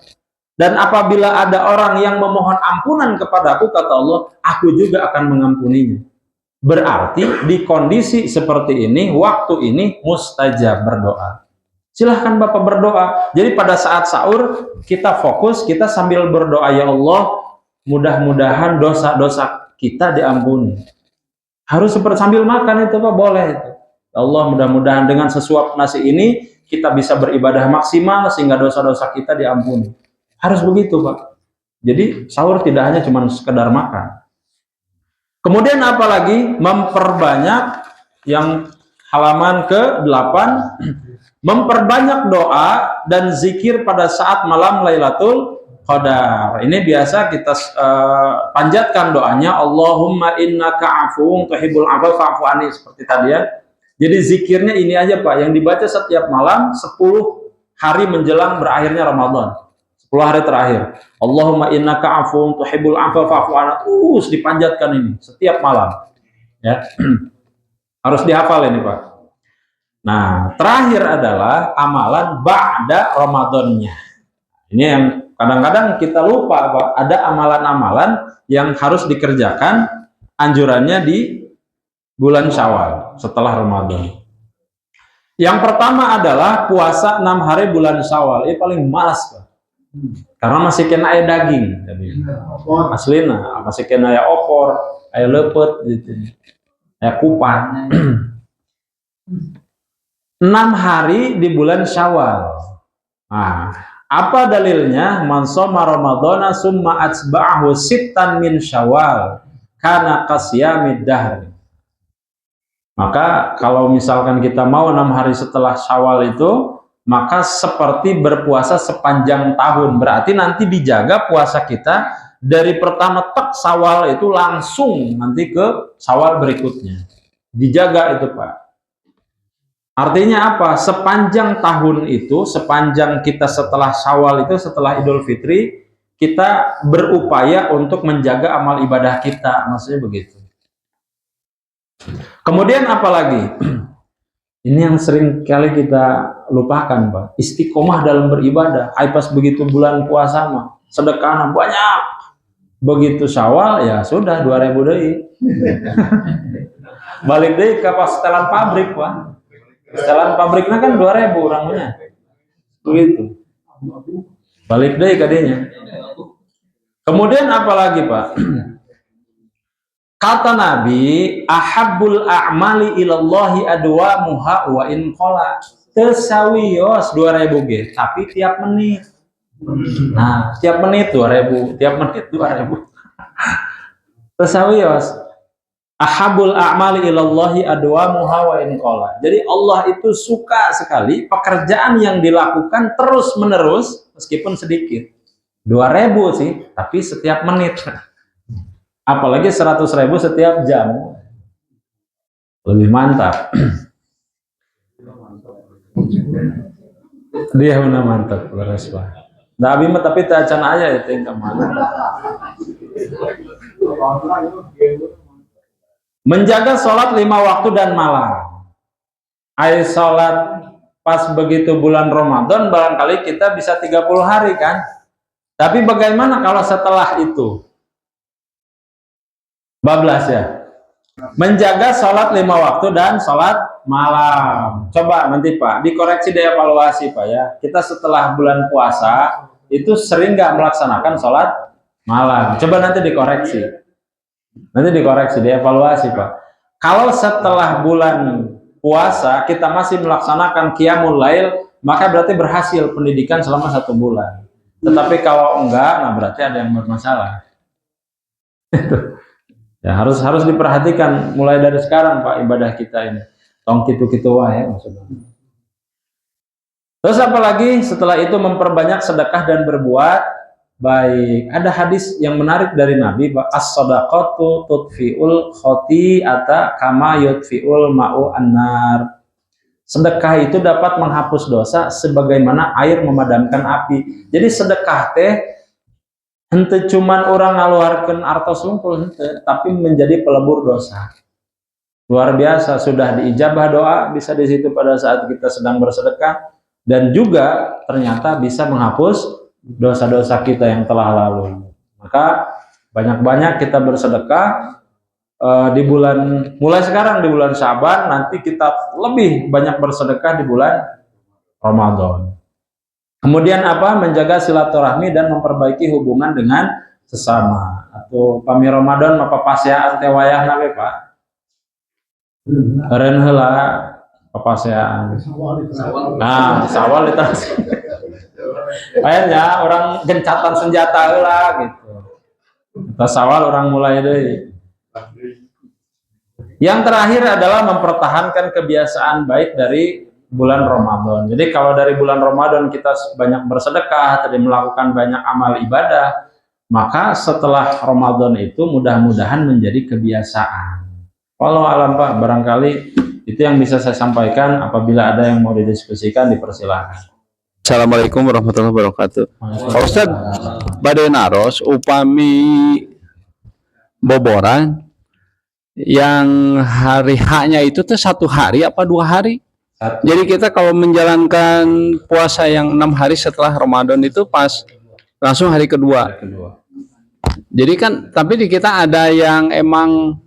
Dan apabila ada orang yang memohon ampunan kepadaku, kata Allah, aku juga akan mengampuninya. Berarti di kondisi seperti ini, waktu ini mustajab berdoa. Silahkan Bapak berdoa. Jadi pada saat sahur, kita fokus, kita sambil berdoa, ya Allah, mudah-mudahan dosa-dosa kita diampuni. Harus seperti sambil makan itu Pak, boleh itu. Allah, mudah-mudahan dengan sesuap nasi ini kita bisa beribadah maksimal sehingga dosa-dosa kita diampuni. Harus begitu Pak. Jadi sahur tidak hanya cuma sekedar makan. Kemudian apalagi memperbanyak, yang halaman ke-8, memperbanyak doa dan zikir pada saat malam Lailatul Qadar. Ini biasa kita panjatkan doanya, Allahumma innaka afuwun tuhibbul afwa fa'fu anni, seperti tadi ya. Jadi zikirnya ini aja Pak, yang dibaca setiap malam 10 hari menjelang berakhirnya Ramadan. 10 hari terakhir. Allahumma innaka afuwun tuhibbul afwa fa'fu anni. Terus dipanjatkan ini setiap malam. Ya. Harus dihafal ini Pak. Nah, terakhir adalah amalan ba'da Ramadannya. Ini yang kadang-kadang kita lupa Pak, ada amalan-amalan yang harus dikerjakan anjurannya di bulan Syawal setelah Ramadan. Yang pertama adalah puasa 6 hari bulan Syawal. Ini paling malas Pak. Karena masih kena aya daging tadi. Aslina masih kena aya opor, aya lepet gitu. Aya kupat. 6 hari di bulan Syawal. Nah, apa dalilnya? Man shoma Ramadhana summa atsba'ahu sittan min Syawal kana qasyamid dahr. Maka kalau misalkan kita mau 6 hari setelah Syawal itu, maka seperti berpuasa sepanjang tahun. Berarti nanti dijaga puasa kita dari pertama tek Syawal itu langsung nanti ke Syawal berikutnya. Dijaga itu Pak. Artinya apa? Sepanjang tahun itu, sepanjang kita setelah Syawal itu, setelah Idul Fitri, kita berupaya untuk menjaga amal ibadah kita. Maksudnya begitu. Kemudian apalagi? Ini yang sering kali kita lupakan Pak. Istiqomah dalam beribadah. Pas begitu bulan puasa mah, sedekah banyak. Begitu Syawal ya sudah 2000 deui. Balik deui ke setelan pabrik Pak. Setelan pabriknya kan 2000 orangnya. Begitu. Balik deui ke dinya. Kemudian apalagi Pak? Kata Nabi, ahabbul a'mali ilallahi adwamuha wa in qala. Tersawiyos 2000 ge, tapi tiap menit. Nah, tiap menit 2000, tiap menit 2000. Tersawiyos. Ahabbul a'mali ilallahi adwamuha wa in qala. Jadi Allah itu suka sekali pekerjaan yang dilakukan terus-menerus meskipun sedikit. 2000 sih, tapi setiap menit. Apalagi 100.000 setiap jam, lebih mantap. Dia benar mantap, beres Pak. Nah, abi mah tapi tak can aya itu yang kemana. Menjaga sholat 5 waktu dan malam. Ayo sholat pas begitu bulan Ramadan barangkali kita bisa 30 hari kan. Tapi bagaimana kalau setelah itu? Bablas ya. Menjaga sholat 5 waktu dan sholat malam. Coba nanti Pak, dikoreksi dievaluasi Pak ya. Kita setelah bulan puasa itu sering nggak melaksanakan sholat malam. Coba nanti dikoreksi. Nanti dikoreksi, dievaluasi Pak. Kalau setelah bulan puasa kita masih melaksanakan qiyamul lail, maka berarti berhasil pendidikan selama 1 bulan. Tetapi kalau enggak, nah berarti ada yang bermasalah. Ya, harus diperhatikan mulai dari sekarang Pak ibadah kita ini. Tong kitu-kitu wae maksudnya. Terus apalagi setelah itu memperbanyak sedekah dan berbuat baik. Ada hadis yang menarik dari Nabi, Pak, as-shadaqatu tudfi'ul khoti'ata kama yudfi'ul ma'u an-nar. Sedekah itu dapat menghapus dosa sebagaimana air memadamkan api. Jadi sedekah teh henteu cuman orang ngaluarkeun artos sungkul henteu, tapi menjadi pelebur dosa. luar biasa, sudah diijabah doa bisa di situ pada saat kita sedang bersedekah, dan juga ternyata bisa menghapus dosa-dosa kita yang telah lalu. Maka banyak-banyak kita bersedekah di bulan, mulai sekarang di bulan Syaban, nanti kita lebih banyak bersedekah di bulan Ramadan. Kemudian apa? Menjaga silaturahmi dan memperbaiki hubungan dengan sesama. Atau pami Ramadan apa paseaan teh wayahna we, Pak. Keren heula papaseaan. Nah, sawal itu. Kayaknya orang gencatan senjata heula gitu. Kita sawal orang mulai deui. Yang terakhir adalah mempertahankan kebiasaan baik dari bulan Ramadan. Jadi kalau dari bulan Ramadan kita banyak bersedekah, tadi melakukan banyak amal ibadah, maka setelah Ramadan itu mudah-mudahan menjadi kebiasaan. Kalau alam Pak, barangkali itu yang bisa saya sampaikan. Apabila ada yang mau didiskusikan, dipersilakan. Assalamualaikum warahmatullahi wabarakatuh. Pak Ustadz, badai naros upami boboran yang hari haknya itu tuh 1 hari apa 2 hari? Jadi kita kalau menjalankan puasa yang 6 hari setelah Ramadan itu pas langsung hari kedua. Jadi kan, tapi di kita ada yang emang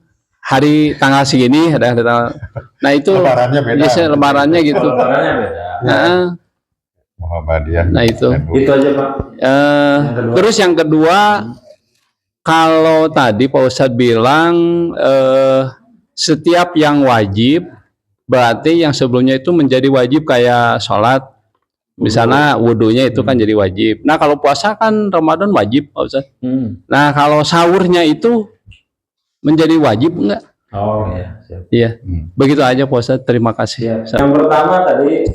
hari tanggal segini, ada tanggal. Nah itu lebarannya beda. Biasanya lebarannya gitu. Lebarannya beda. Muhammadiyah. Nah itu. Itu aja Pak. Terus yang kedua, kalau tadi Pak Ustadz bilang setiap yang wajib, berarti yang sebelumnya itu menjadi wajib kayak sholat, misalnya wudhunya itu kan jadi wajib. Nah kalau puasa kan Ramadan wajib Pak Ustadz. Nah kalau sahurnya itu menjadi wajib enggak? Oh iya. Iya. Begitu aja Pak Ustadz. Terima kasih. Yang pertama tadi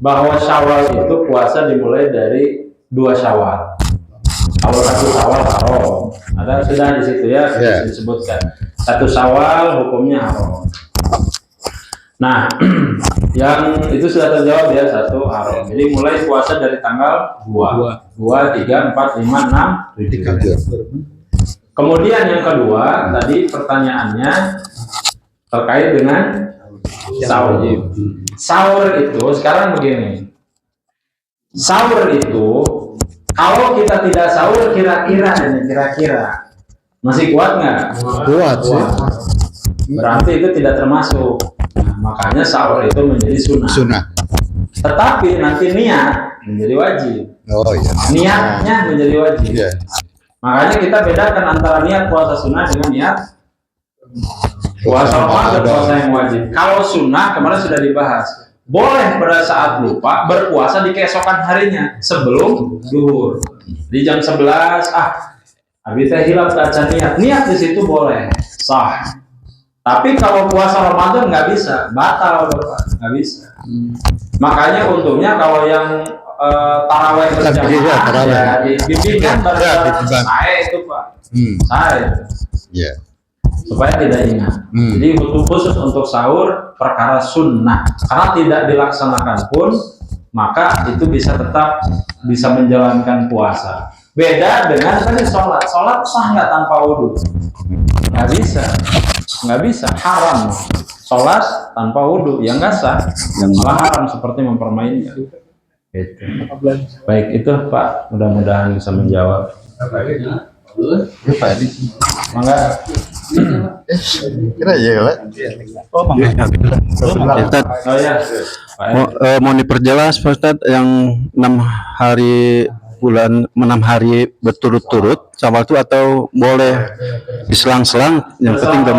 bahwa Syawal itu puasa dimulai dari 2 Syawal. Kalau 1 Syawal haram, ada sudah di situ ya, disebutkan 1 Syawal hukumnya haram. Nah, yang itu sudah terjawab ya, 1 haram. Jadi mulai puasa dari tanggal 2, 3, 4, 5, 6, 7. Kemudian yang kedua, tadi pertanyaannya terkait dengan sahur. Sahur itu sekarang begini. Sahur itu kalau kita tidak sahur kira-kira masih kuat nggak? Kuat sih. Berarti itu tidak termasuk. Nah, makanya sahur itu menjadi sunnah. Tetapi nanti niat menjadi wajib. Oh iya. Niatnya menjadi wajib. Iya. Makanya kita bedakan antara niat puasa sunnah dengan niat puasa Ramadan, puasa yang wajib. Kalau sunnah kemarin sudah dibahas, boleh pada saat lupa berpuasa di keesokan harinya sebelum zuhur. Di jam 11, habis hilap kaca niat di situ boleh, sah. Tapi kalau puasa Ramadan nggak bisa, batal Bapak, nggak bisa. Makanya untungnya kalau yang taraweh berjamaah ya dibimbingkan saya itu Pak, saya itu. Iya. Supaya tidak ingat. Jadi khusus untuk sahur perkara sunnah. Karena tidak dilaksanakan pun maka itu bisa tetap bisa menjalankan puasa. Beda dengan tadi sholat. Sholat sah nggak tanpa wudhu? Nggak bisa, haram. Sholat tanpa wudhu yang nggak sah, yang malah haram seperti mempermainkan. Gitu. Baik itu Pak, mudah-mudahan bisa menjawab. Mangga. Kira ya lah. Oh ya. Mau diperjelas Pak Ustadz, yang 6 hari bulan 6 hari berturut-turut Syawal itu atau boleh diselang-selang, yang penting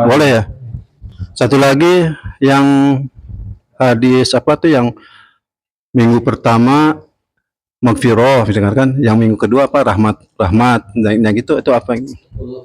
boleh ya. Satu lagi yang hadis apa tuh yang minggu pertama magfirah dengarkan, yang minggu kedua apa rahmat yang gitu, itu apa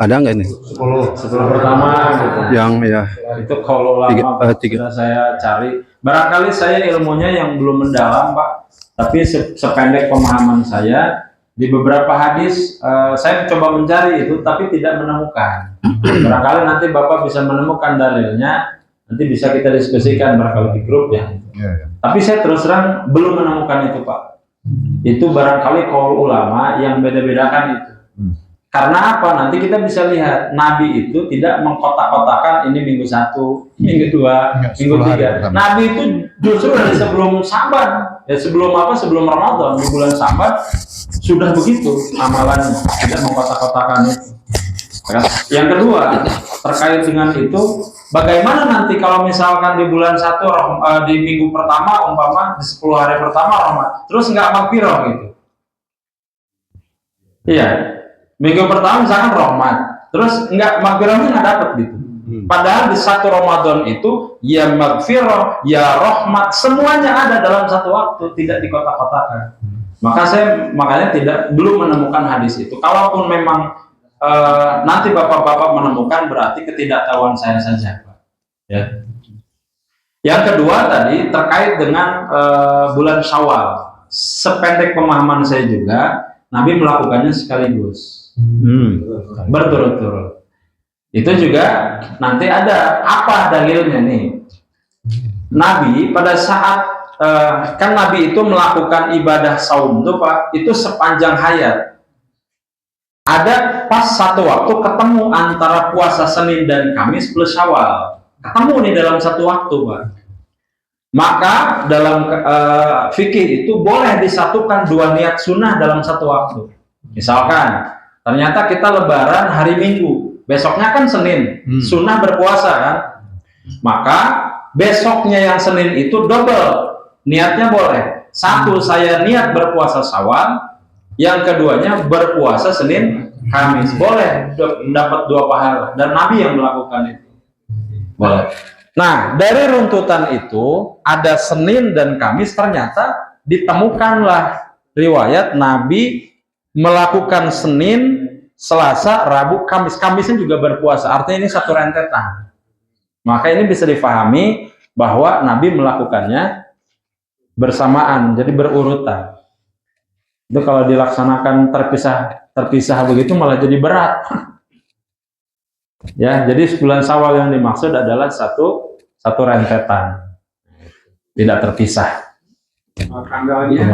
ada nggak ini? 10 pertama gitu. Yang ya itu kalau lama sudah saya cari, barangkali saya ilmunya yang belum mendalam Pak, tapi sependek pemahaman saya di beberapa hadis saya coba mencari itu tapi tidak menemukan. Barangkali nanti Bapak bisa menemukan dalilnya, nanti bisa kita diskusikan barangkali di grup ya. Tapi saya terus terang belum menemukan itu Pak. Itu barangkali kaul ulama yang beda-bedakan itu. Karena apa? Nanti kita bisa lihat Nabi itu tidak mengkotak-kotakan ini minggu 1, minggu 2, minggu 3. Nabi itu justru dari sebelum Syaban, ya sebelum Sebelum Ramadan di bulan Syaban sudah begitu amalannya, tidak mengkotak-kotakan itu. Yang kedua terkait dengan itu, bagaimana nanti kalau misalkan di bulan 1 di minggu pertama umpama di 10 hari pertama Ramadan, terus nggak magfirah gitu. Iya. Minggu pertama misalkan rahmat, terus nggak magfirahnya nggak dapat gitu. Padahal di 1 Ramadan itu ya magfirah, ya rahmat, semuanya ada dalam satu waktu, tidak dikotak-kotakan. Makanya belum menemukan hadis itu. Kalaupun memang nanti bapak-bapak menemukan, berarti ketidaktahuan saya saja, Pak. Ya. Yang kedua tadi terkait dengan bulan Syawal. Sependek pemahaman saya juga, Nabi melakukannya sekaligus. Berturut-turut. Itu juga nanti ada apa dalilnya nih? Nabi pada saat kan Nabi itu melakukan ibadah saum tuh Pak, itu sepanjang hayat. Ada pas satu waktu ketemu antara puasa Senin dan Kamis plus Syawal. Ketemu nih dalam satu waktu, Pak. Maka dalam fikih itu boleh disatukan 2 niat sunnah dalam satu waktu. Misalkan ternyata kita lebaran hari Minggu, besoknya kan Senin, sunnah berpuasa kan, maka besoknya yang Senin itu double, niatnya boleh. Satu, saya niat berpuasa Syawal, yang keduanya berpuasa Senin, Kamis, boleh dapat 2 pahala, dan Nabi yang melakukan itu, boleh. Nah, dari runtutan itu ada Senin dan Kamis, ternyata ditemukanlah riwayat Nabi melakukan Senin, Selasa, Rabu, Kamis. Kamisnya juga berpuasa. Artinya ini satu rentetan. Maka ini bisa difahami bahwa Nabi melakukannya bersamaan, jadi berurutan. Itu kalau dilaksanakan terpisah begitu malah jadi berat. Ya, jadi bulan Syawal yang dimaksud adalah satu rentetan, tidak terpisah. Tanggalnya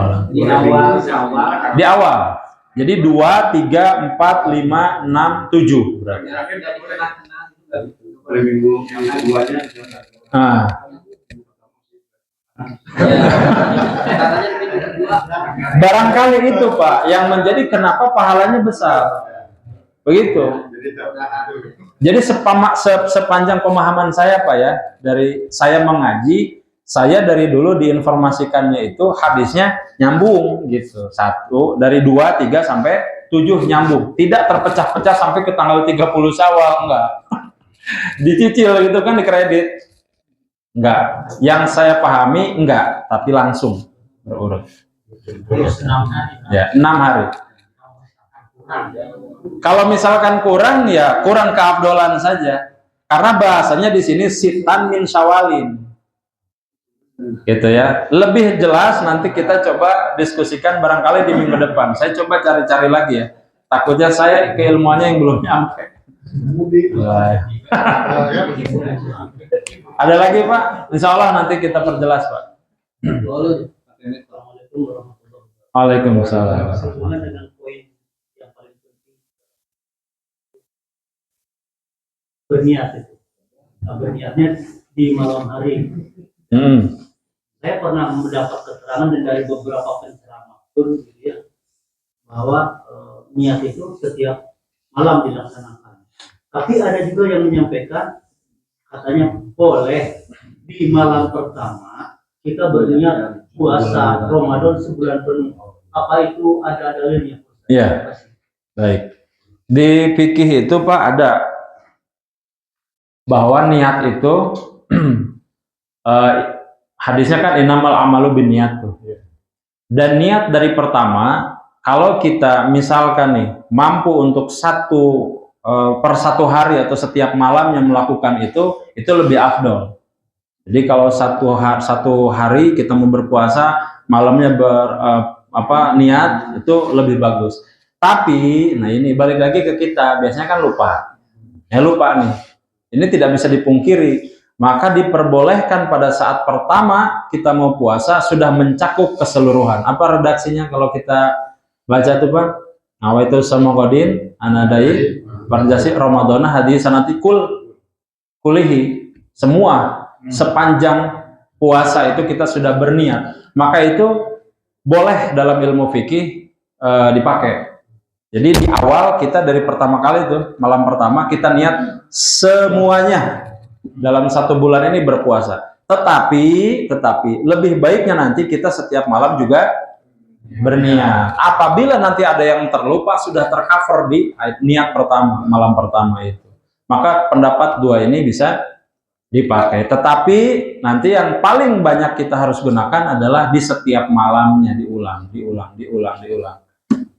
di awal. Jadi 2, 3, 4, 5, 6, 7 berarti. Nah. Barangkali itu Pak yang menjadi kenapa pahalanya besar. Begitu. Jadi sepanjang pemahaman saya Pak ya, dari saya mengaji, saya dari dulu diinformasikannya itu hadisnya nyambung gitu. 1, dari 2, 3 sampai 7 nyambung. Tidak terpecah-pecah sampai ke tanggal 30 Syawal, enggak. Dicicil gitu kan, dikredit. Enggak. Yang saya pahami enggak, tapi langsung berurut. Ya, 6 hari. Kalau misalkan kurang ya kurang keafdolan saja. Karena bahasanya di sini sitan min syawalin. Gitu ya, lebih jelas nanti kita coba diskusikan barangkali di minggu depan. Saya coba cari-cari lagi ya, takutnya saya keilmuannya yang belum nyampe. Ada lagi Pak? Insya Allah nanti kita perjelas Pak. Waalaikumsalam. Dengan poin yang paling penting, berniat itu, berniatnya di malam hari. Saya pernah mendapat keterangan dari beberapa penceramah pun gitu ya, bahwa niat itu setiap malam dilaksanakan. Tapi ada juga yang menyampaikan katanya boleh di malam pertama kita berniat puasa Ramadan sebulan penuh. Apa itu ada dalilnya? Iya. Baik. Di fikih itu Pak ada bahwa niat itu hadisnya kan innamal amalu binniyat tuh. Dan niat dari pertama, kalau kita misalkan nih mampu untuk per satu hari atau setiap malam yang melakukan itu lebih afdol. Jadi kalau satu hari kita mau berpuasa, malamnya niat itu lebih bagus. Tapi, nah ini balik lagi ke kita, biasanya kan lupa nih. Ini tidak bisa dipungkiri. Maka diperbolehkan pada saat pertama kita mau puasa sudah mencakup keseluruhan. Apa redaksinya kalau kita baca tuh Pak? Nawaitu samogodin anadai barjasi Ramadana hadis sanati kulihi. Semua sepanjang puasa itu kita sudah berniat. Maka itu boleh dalam ilmu fikih dipakai. Jadi di awal kita dari pertama kali itu malam pertama kita niat semuanya dalam 1 bulan ini berpuasa. Tetapi lebih baiknya nanti kita setiap malam juga berniat. Apabila nanti ada yang terlupa sudah tercover di niat pertama malam pertama itu, maka pendapat 2 ini bisa dipakai. Tetapi nanti yang paling banyak kita harus gunakan adalah di setiap malamnya diulang.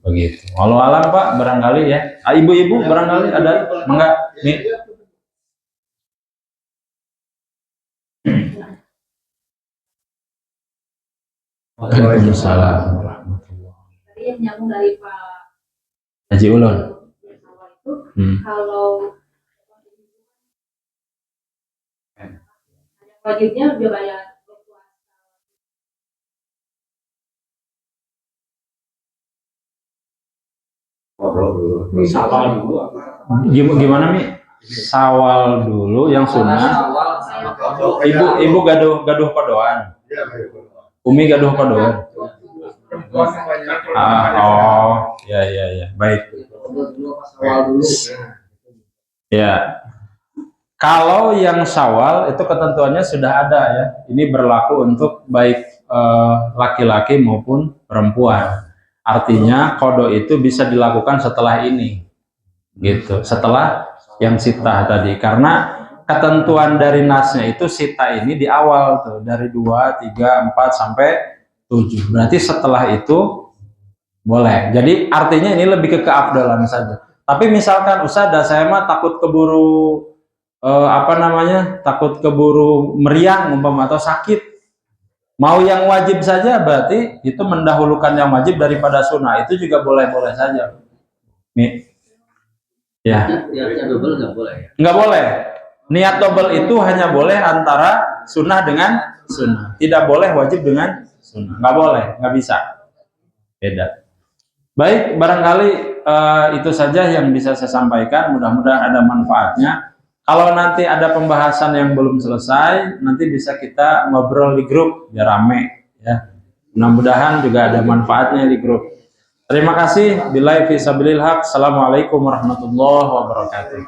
Begitu. Walau alam Pak, barangkali ya. Ibu-ibu barangkali ada enggak nih. Waalaikumsalam warahmatullahi. Tadi yang nyambung dari Pak Haji Ulun. itu kalau wajibnya udah bayar Sawal dulu. Gimana Mi? Sawal dulu yang sunnah. Ibu gaduh kodoan. Umi gaduh kodoan. Oh, ya. Baik. Ya. Kalau yang Syawal itu ketentuannya sudah ada ya. Ini berlaku untuk baik laki-laki maupun perempuan. Artinya kodo itu bisa dilakukan setelah ini, gitu. Setelah yang sitah tadi, karena ketentuan dari nasnya itu sitah ini di awal tuh dari 2, 3, 4 sampai 7. Berarti setelah itu boleh. Jadi artinya ini lebih ke keafdalan saja. Tapi misalkan Ustaz, saya mah takut keburu takut keburu meriang umpama atau sakit. Mau yang wajib saja berarti itu mendahulukan yang wajib daripada sunnah, itu juga boleh-boleh saja. Nih, ya. Niatnya double nggak boleh ya? Nggak boleh. Niat double itu hanya boleh antara sunnah dengan sunnah. Tidak boleh wajib dengan sunnah. Nggak boleh, nggak bisa. Beda. Baik, barangkali itu saja yang bisa saya sampaikan. Mudah-mudahan ada manfaatnya. Kalau nanti ada pembahasan yang belum selesai, nanti bisa kita ngobrol di grup biar rame ya. Mudah-mudahan juga ada manfaatnya di grup. Terima kasih. Billahi fi sabilil haq. Assalamualaikum warahmatullahi wabarakatuh.